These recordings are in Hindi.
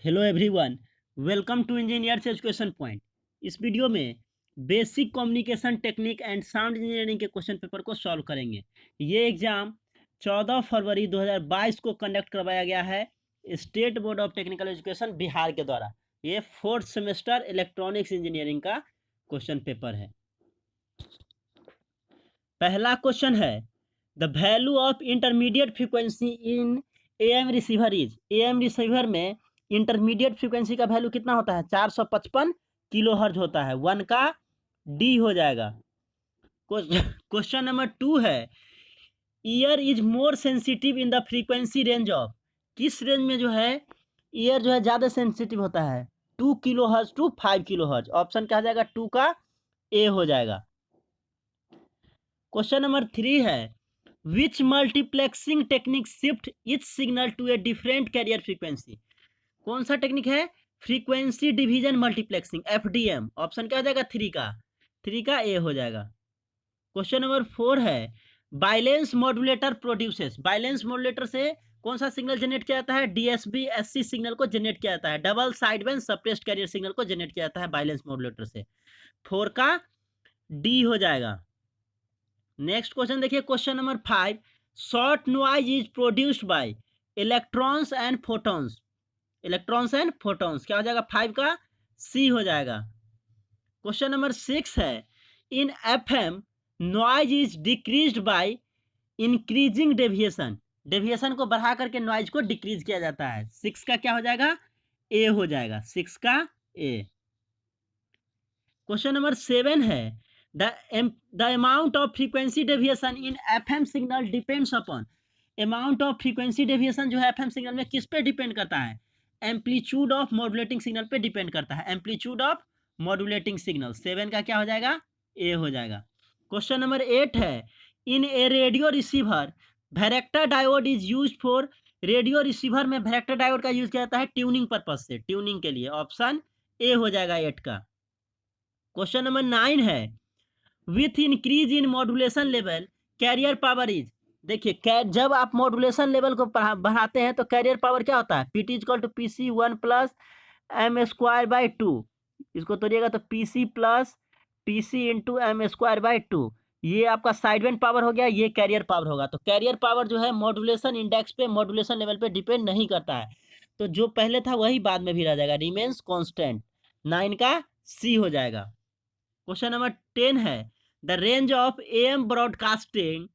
Hello everyone, welcome to engineers education point. इस वीडियो में basic communication technique and sound engineering के क्वेश्चन पेपर को सॉल्व करेंगे। ये एग्जाम 14 फरवरी 2022 को कंडक्ट करवाया गया है state board of technical education Bihar के द्वारा। ये फोर्थ सेमेस्टर इलेक्ट्रॉनिक्स इंजीनियरिंग का क्वेश्चन पेपर है। पहला क्वेश्चन है, the value of intermediate frequency in am receiver is. Am receiver में इंटरमीडिएट फ्रीक्वेंसी का वैल्यू कितना होता है? 455 किलो हर्ज होता है। 1 का डी हो जाएगा। क्वेश्चन नंबर 2 है, year is more sensitive in the frequency range of. किस रेंज में जो है ईयर जो है ज़्यादा सेंसिटिव होता है? 2 kilo hertz to 5 kilo hertz. Option क्या जाएगा? 2 का ए हो जाएगा। क्वेश्चन नंबर 3 है, which multiplexing technique shift each signal to a different carrier frequency. कौन सा टेक्निक है? Frequency division multiplexing, FDM. Option क्या हो जाएगा? 3 का ए हो जाएगा। क्वेश्चन नंबर 4 है, balance modulator produces. Balance modulator से कौन सा सिग्नल जनरेट किया जाता है? डीएसबी एससी सिग्नल को जनरेट किया जाता है। Double side band suppressed carrier signal को जनरेट किया जाता है बाइलेंस मॉड्यूलेटर से। 4 का डी हो जाएगा। नेक्स्ट क्वेश्चन देखिए, question number 5, short noise is produced by electrons and photons. Electrons and photons क्या हो जाएगा? 5 का सी हो जाएगा। क्वेश्चन नंबर 6 है, in FM noise is decreased by increasing deviation. Deviation को बढ़ा करके नॉइज को डिक्रीज किया जाता है। 6 का क्या हो जाएगा? ए हो जाएगा। 6 का ए। क्वेश्चन नंबर 7 है, the amount of frequency deviation in FM signal depends upon. Amount of frequency deviation जो है एफएम सिग्नल में किस पे डिपेंड करता है? एम्पलीट्यूड ऑफ मॉड्यूलेटिंग सिग्नल पे डिपेंड करता है। Amplitude of modulating signal. 7 का क्या हो जाएगा? ए हो जाएगा। क्वेश्चन नंबर 8 है, in a radio receiver varactor diode is use for. Radio receiver में वैरेक्टर डायोड का यूज किया जाता है ट्यूनिंग पर्पज से, ट्यूनिंग के लिए। ऑप्शन ए हो जाएगा 8 का। क्वेश्चन नंबर 9 है, with increase in modulation level carrier power is. देखिए, जब आप मॉड्यूलेशन लेवल को बढ़ाते हैं तो कैरियर पावर क्या होता है? PT equal to PC 1 plus M square by 2। इसको तोड़िएगा तो PC plus PC into M square by 2। ये आपका साइड बैंड पावर हो गया, ये कैरियर पावर होगा। तो कैरियर पावर जो है मॉड्यूलेशन इंडेक्स पे, मॉड्यूलेशन लेवल पे डिपेंड नहीं करता है। तो जो पहले था वही बाद में भी रह जाएगा, रिमेन्स कॉन्स्टेंट। 9 का सी हो जाएगा। क्वेश्चन नंबर 10 है, the range of am broadcasting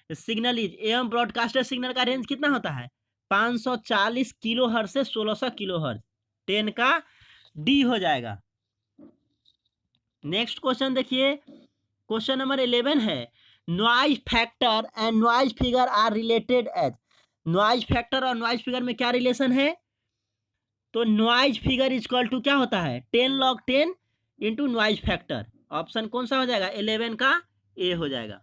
signal is. Am broadcaster signal का रेंज कितना होता है? 540 किलो हर्ट्ज से 1600 किलो हर्ट्ज। 10 का डी हो जाएगा। नेक्स्ट क्वेश्चन देखिए, क्वेश्चन नंबर 11 है, noise factor and noise figure are related as. Noise factor और नॉइज फिगर में क्या रिलेशन है? तो नॉइज फिगर इजक्वल टू क्या होता है? 10 log 10 into noise factor. Option कौन सा हो जाएगा? 11 का ए हो जाएगा।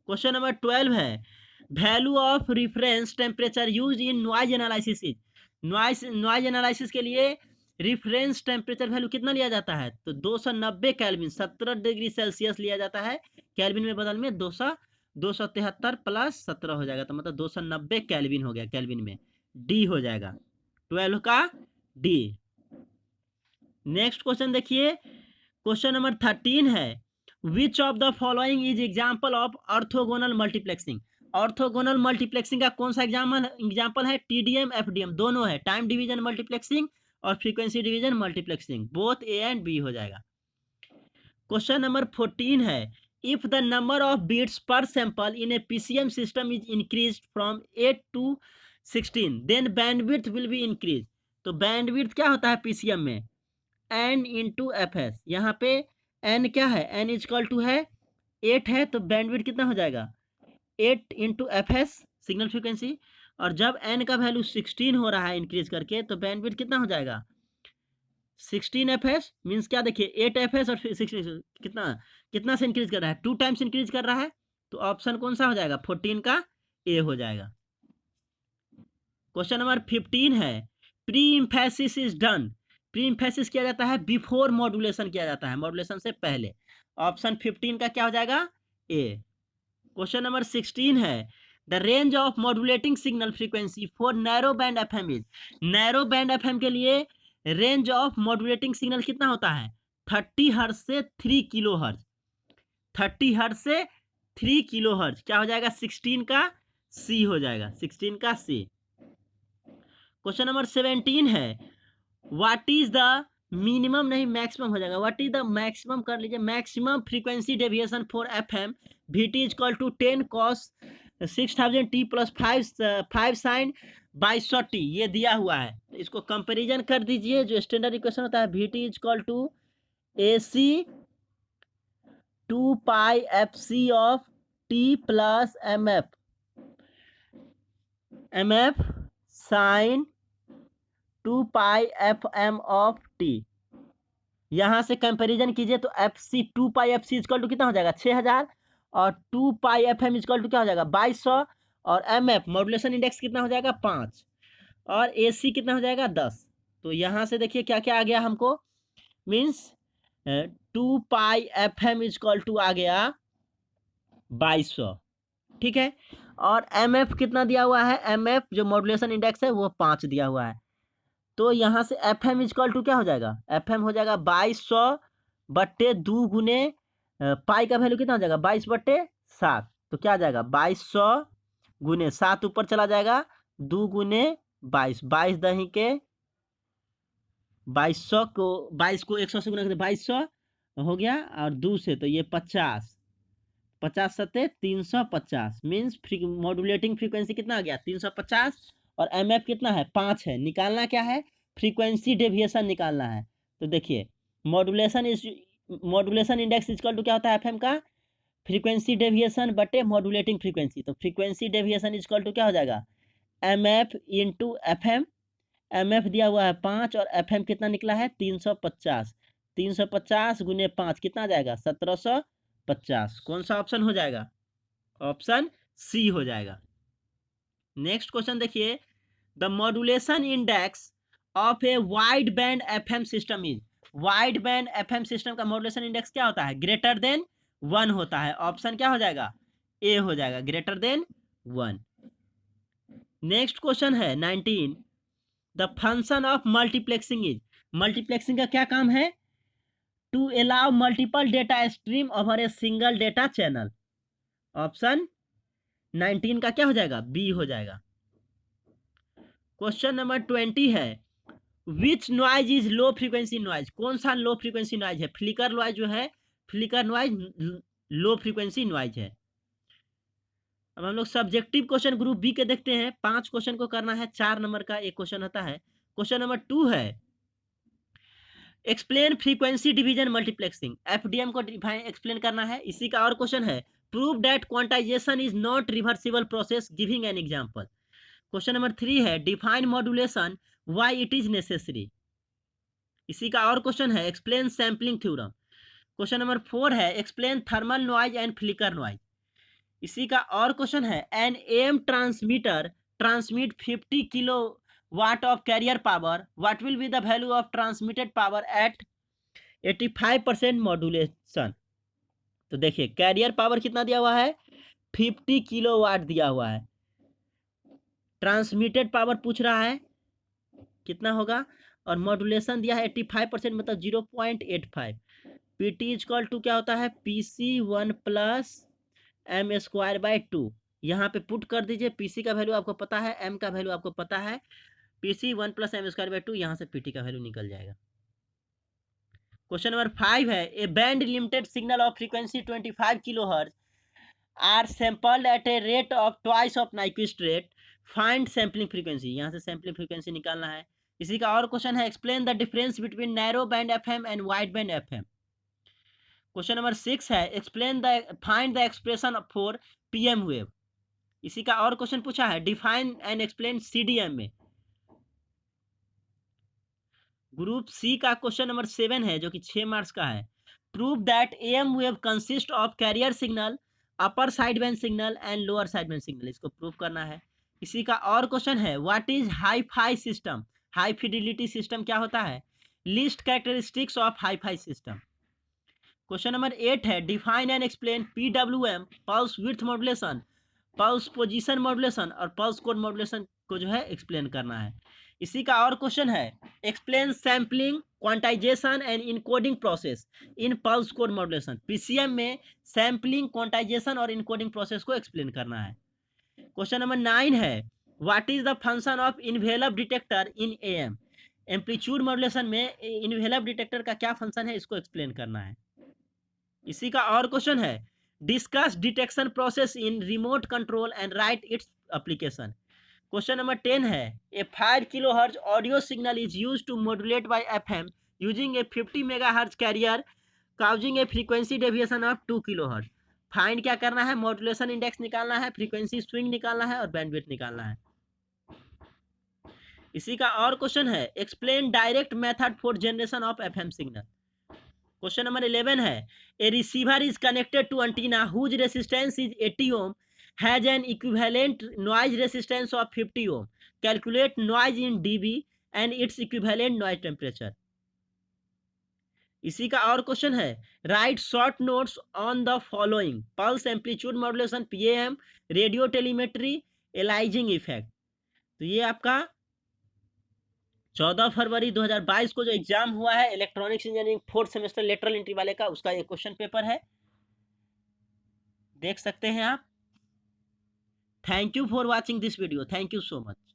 क्वेश्चन नंबर 12 है, value of reference temperature use in noise analysis is. Noise analysis के लिए रिफरेंस टेम्परेचर वैल्यू कितना लिया जाता है? तो 290 केल्विन, 17 डिग्री सेल्सियस लिया जाता है। केल्विन में बदल में 273 प्लस 17 हो जाएगा, तो मतलब 290 केल्विन हो गया। केल्विन में डी हो जाएगा। 12 का डी। नेक्स्ट क्वेश्चन देखिए, क्वेश्चन नंबर 13 है, which of the following is example of orthogonal multiplexing. Orthogonal multiplexing का कौन सा एग्जाम्पल है? टीडीएम एफडीएम दोनों है। टाइम डिवीजन मल्टीप्लेक्सिंग और frequency division multiplexing, both A and B हो जाएगा। क्वेश्चन नंबर 14 है, if the number of bits per sample in a PCM system is increase from 8 to 16 then bandwidth will be increase. तो बैंडविड्थ क्या होता है पीसीएम में? N into F S. यहाँ पे एन क्या है? एन इजकल टू है 8 है, तो बैंडविड्थ कितना हो जाएगा? 8 into F S signal frequency. और जब एन का वैल्यू 16 हो रहा है इंक्रीज करके, तो बैंडविड्थ कितना हो जाएगा? 16 एफ एस मीन्स क्या? देखिए 8 एफ एस और 16 कितना कितना से इंक्रीज कर रहा है? 2 टाइम्स इंक्रीज कर रहा है। तो ऑप्शन कौन सा हो जाएगा? 14 का ए हो जाएगा। क्वेश्चन नंबर 15 है, pre emphasis is done. Pre emphasis किया जाता है बिफोर मॉड्यूलेशन किया जाता है, मॉड्यूलेशन से पहले। ऑप्शन 15 का क्या हो जाएगा? ए। क्वेश्चन नंबर 16 है, the range of modulating signal frequency for narrow band FM is, narrow band FM के लिए रेंज ऑफ मॉड्यूलेटिंग सिग्नल कितना होता है 30 हर्ट्ज से 3 किलो हर्ट्ज, 30 हर्ट्ज से 3 किलो हर्ट्ज, क्या हो जाएगा 16 का सी हो जाएगा, 16 का सी। क्वेश्चन नंबर 17 है व्हाट इज द मिनिमम नहीं मैक्सिमम हो जाएगा, व्हाट इज द मैक्सिमम कर लीजिए, maximum frequency deviation for FM VT is equal to 10 cos 6000 t plus 5 sine 2200 t, ये दिया हुआ है। इसको कंपेरिजन कर दीजिए, जो स्टैंडर्ड इक्वेशन होता है VT is equal to AC 2 pi FC of T plus MF sine 2 pi FM of T। यहाँ से कंपैरिजन कीजिए तो FC 2 pi FC equal to कितना हो जाएगा 6000 और 2 पाई FM इक्वल टू क्या हो जाएगा 2200 और MF मॉड्यूलेशन इंडेक्स कितना हो जाएगा 5 और AC कितना हो जाएगा 10। तो यहाँ से देखिए क्या क्या आ गया हमको, means 2 pi FM equal to आ गया 2200, ठीक है। और MF कितना दिया हुआ है, MF जो मॉड्यूलेशन इंडेक्स है वो 5 दिया हुआ है। तो यहाँ से FM इक्वल टू क्या हो जाएगा, FM हो जाएगा 2200 बट्टे 2 गुने पाई का वैल्यू कितना हो जाएगा 22/7, तो क्या आ जाएगा 2200 गुने 7 ऊपर चला जाएगा 2 गुने 22, 22 दही के 2200 को 22 को 100 से गुना करते 2200 हो गया और 2 से तो ये 50, 50 सत्ते 350, मीन्स मॉड्यूलेटिंग फ्रीक्वेंसी कितना आ गया 350 और MF कितना है 5 है। निकालना क्या है, फ्रीक्वेंसी डेविएशन निकालना है। तो देखिए मॉड्यूलेशन इंडेक्स इक्वल टू क्या होता है FM का फ्रीक्वेंसी डेविएशन बटे मॉड्यूलेटिंग फ्रीक्वेंसी, तो फ्रीक्वेंसी डेविएशन इक्वल टू क्या हो जाएगा MF इंटू FM, MF दिया हुआ है 5 और FM कितना निकला है 350, 350 गुने 5 कितना आ जाएगा 1750। कौन सा ऑप्शन हो जाएगा, ऑप्शन सी हो जाएगा। नेक्स्ट क्वेश्चन देखिए the modulation index of a wide band FM system is, wide band FM system का मॉड्यूलेशन इंडेक्स क्या होता है ग्रेटर देन 1 होता है, ऑप्शन क्या हो जाएगा ए हो जाएगा ग्रेटर देन 1। नेक्स्ट क्वेश्चन है 19 the function of multiplexing is, multiplexing का क्या काम है to allow multiple data stream over a single data channel, option 19 का क्या हो जाएगा बी हो जाएगा। क्वेश्चन नंबर 20 है which noise is low frequency noise, कौन सा लो फ्रीक्वेंसी नॉइज है, फ्लिकर नॉइज जो है flicker noise low frequency noise है। अब हम लोग सब्जेक्टिव क्वेश्चन ग्रुप बी के देखते हैं, 5 क्वेश्चन को करना है, 4 नंबर का एक क्वेश्चन होता है। क्वेश्चन नंबर 2 है explain frequency division multiplexing, FDM को एक्सप्लेन करना है। इसी का और क्वेश्चन है prove that quantization is not reversible process giving an example. Question number 3 है define modulation why it is necessary. इसी का और क्वेश्चन है explain sampling theorem. Question number 4 है explain thermal noise and flicker noise. इसी का और क्वेश्चन है an AM transmitter transmit 50 kilowatt of career power, what will be the value of transmitted power at 85% modulation. तो देखिए कैरियर पावर कितना दिया हुआ है 50 किलो वाट दिया हुआ है, ट्रांसमिटेड पावर पूछ रहा है कितना होगा और मॉड्यूलेशन दिया है 85% मतलब 0.85। PT इक्वल टू क्या होता है PC1 प्लस m²/2, यहाँ पे पुट कर दीजिए, PC का वैल्यू आपको पता है, M का वैल्यू आपको पता है, PC1 प्लस m²/2, यहाँ से PT का वैल्यू निकल जाएगा। क्वेश्चन नंबर 5 है a band limited signal of frequency 25 kilohertz are sampled at a rate of twice of Nyquist rate, find sampling frequency, यहाँ से सैम्पलिंग फ्रीक्वेंसी निकालना है। इसी का और क्वेश्चन है explain the difference between narrow band FM and wide band FM। Question number 6 है explain the find the expression for PM wave. इसी का और क्वेश्चन पूछा है डिफाइन एंड एक्सप्लेन CDM में। ग्रुप सी का क्वेश्चन नंबर 7 है जो कि 6 मार्क्स का है prove that AM wave consist of carrier signal upper side band signal and lower side band signal, इसको प्रूव करना है। इसी का और क्वेश्चन है what is hi fi system, high fidelity system क्या होता है, list characteristics of hi fi system. Question number 8 है define and explain PWM pulse width modulation pulse position modulation और पल्स कोड मॉड्यूलेशन को जो है एक्सप्लेन करना है। इसी का और क्वेश्चन है, explain sampling quantization and encoding process in pulse code modulation. PCM में सैम्पलिंग क्वांटाइजेशन और इनकोडिंग प्रोसेस को एक्सप्लेन करना है। क्वेश्चन नंबर 9 है, what is the function of envelope detector in am. Amplitude modulation में इन्वेलप डिटेक्टर का क्या फंक्शन है, इसको एक्सप्लेन करना है। इसी का और क्वेश्चन है, discuss detection process in remote control and write its application. Question number 10 है, a 5 kilohertz audio signal is used to modulate by FM using a 50 megahertz carrier causing a frequency deviation of 2 kilohertz. Find क्या करना है, मॉड्यूलेशन इंडेक्स निकालना है, फ्रीक्वेंसी स्विंग निकालना है और बैंडविड्थ निकालना है। इसी का और क्वेश्चन है, explain direct method for generation of FM signal. Question number 11 है, a receiver is connected to antenna whose resistance is 80 ohm has an equivalent noise resistance of 50 ohm. Calculate noise in dB and its equivalent noise temperature. इसी का और क्वेश्चन है, write short notes on the following, pulse amplitude modulation PAM, radio telemetry, aliasing effect. तो ये आपका 14 फरवरी 2022 को जो एग्जाम हुआ है electronics engineering 4th semester lateral entry वाले का, उसका ये क्वेश्चन पेपर है, देख सकते हैं आप। Thank you for watching this video, thank you so much.